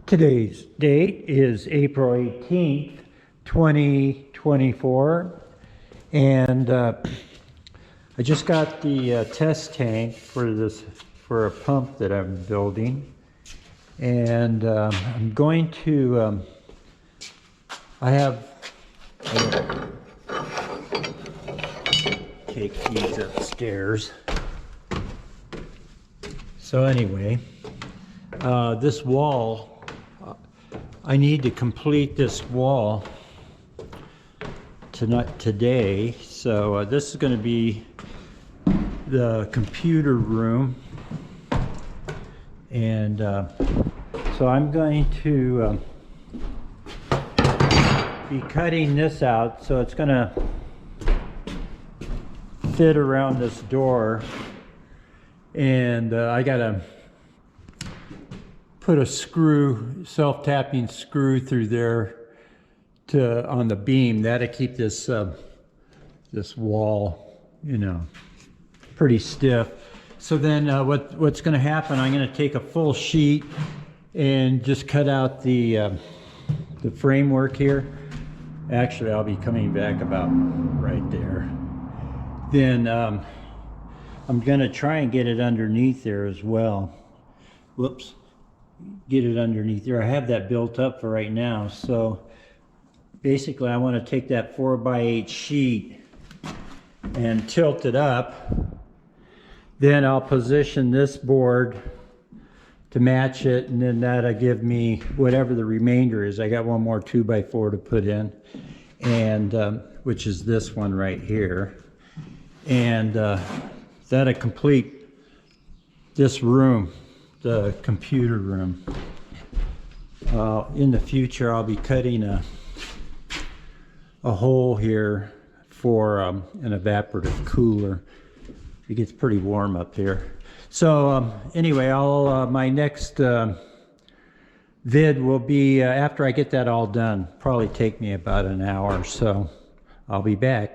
Today's date is April 18th, 2024, and I just got the test tank for a pump that I'm building, and I'm going to I have take these upstairs. So anyway, this wall, I need to complete this wall today. So this is going to be the computer room, and so I'm going to be cutting this out, so it's going to fit around this door, and I got to put a screw, self-tapping screw through there on the beam. That'll keep this this wall, pretty stiff. So then what's going to happen, I'm going to take a full sheet and just cut out the framework here. Actually, I'll be coming back about right there. Then I'm going to try and get it underneath there as well. Whoops. Get it underneath there. I have that built up for right now. So basically I want to take that 4x8 sheet and tilt it up. Then I'll position this board to match it, and then that'll give me whatever the remainder is. I got one more 2x4 to put in, and which is this one right here, and that'll complete this room, the computer room. In the future, I'll be cutting a hole here for an evaporative cooler. It gets pretty warm up here. So anyway, my next vid will be after I get that all done. Probably take me about an hour, so I'll be back.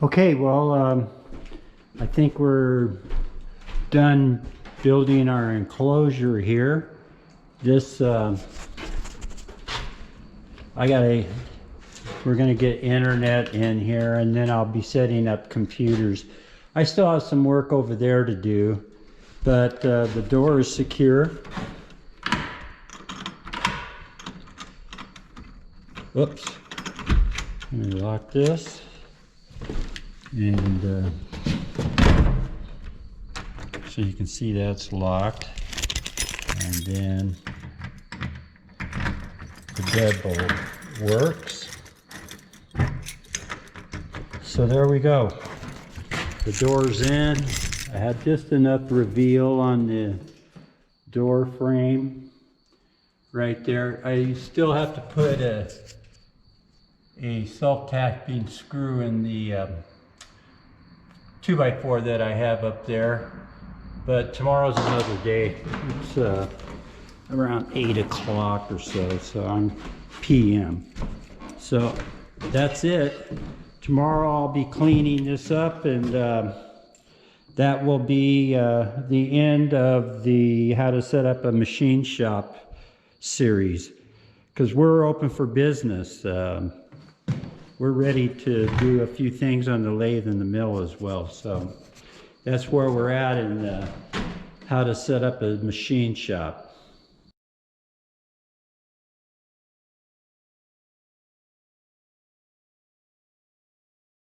Okay, well, I think we're done building our enclosure here. This, we're gonna get internet in here, and then I'll be setting up computers. I still have some work over there to do, but the door is secure. Whoops. Let me lock this. And so you can see that's locked. And then the deadbolt works. So there we go. The door's in. I had just enough reveal on the door frame right there. I still have to put a self-tapping screw in the 2x4 that I have up there, but tomorrow's another day. It's around 8 o'clock or so I'm PM. So that's it. Tomorrow I'll be cleaning this up, and that will be the end of the how to set up a machine shop series, because we're open for business. We're ready to do a few things on the lathe and the mill as well. So that's where we're at in how to set up a machine shop.